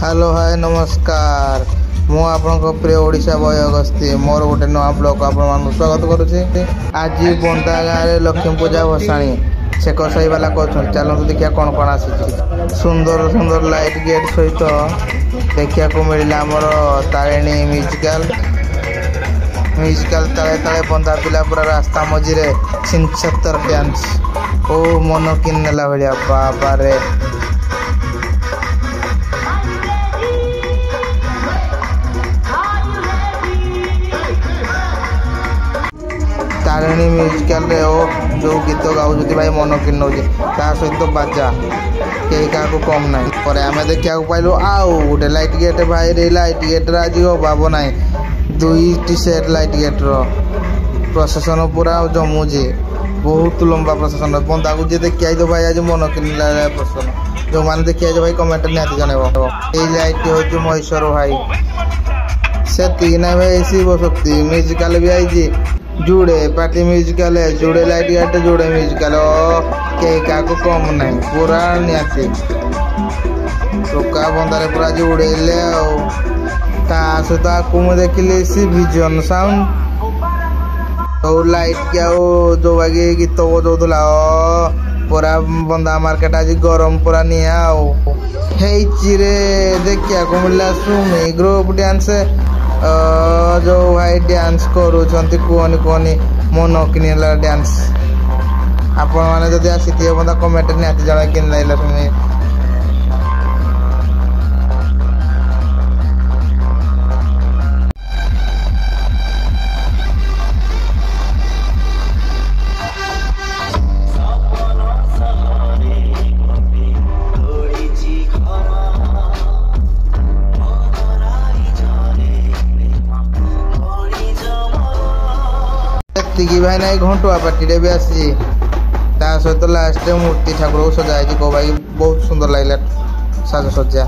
Hello hi नमस्कार मु आपन प्रिय ओडिशा बय अगस्ती मोर गोटे नवा ब्लॉग आपन स्वागत करुचे। आज बंदा गाँव में लक्ष्मी पूजा भसाणी से कसाई वाला कर चलते देखिए कौन कौन आसी सुंदर सुंदर लाइट गेट सहित देखा मिलला आमर तारिणी म्यूजिकल तले तले बंदा पिला पूरा रास्ता मझे छिनछत्तर डांस ओ मन किन नेला भाया बाबा रे। तारिणी म्यूजिकल रे ओ जो गीत गाँव भाई मन कि नौ सहित बाजा कहीं क्या कम ना पर आम देखा पाइलु आउ गोटे लाइट गेट भाई रे लाइट गेट आज अभाव ना दुईटी सेट लाइट गेट प्रशासन पूरा जमुचे बहुत लंबा प्रशासन बंदा को जी देखी आई भाई आज मन कि प्रशासन जो मैंने देखी आई भाई कमेंट निहती जनइब ये लाइट हूँ महेश्वर भाई से ना भाई शिव शक्ति म्यूजिकल भी आई जुड़े पार्टी म्यूजिकल है जुड़े लाइट गेट जुड़े म्यूजिकल कहीं क्या कम ना पूरा निहाती टोका बंदारे पूरा जुड़े सहित आपको मुझे देखिली सी विजन साउंड और लाइट क्या जो बाकी गीत बजाऊला पूरा बंदा मार्केट आज गरम पूरा निया रे देखा को मिलला सुमी ग्रुप डांस जो भाई डांस करूँ कहनी कहनी मन किनला डांस आपण मैंने जब आसी बंदा कमेंट निहाती जन कि लगे सुमी भाई ना घंटुआ पार्टी भी आसी सहित लास्ट मूर्ति ठाकुर को सजा को भाई बहुत सुंदर लगे साजसज्जा।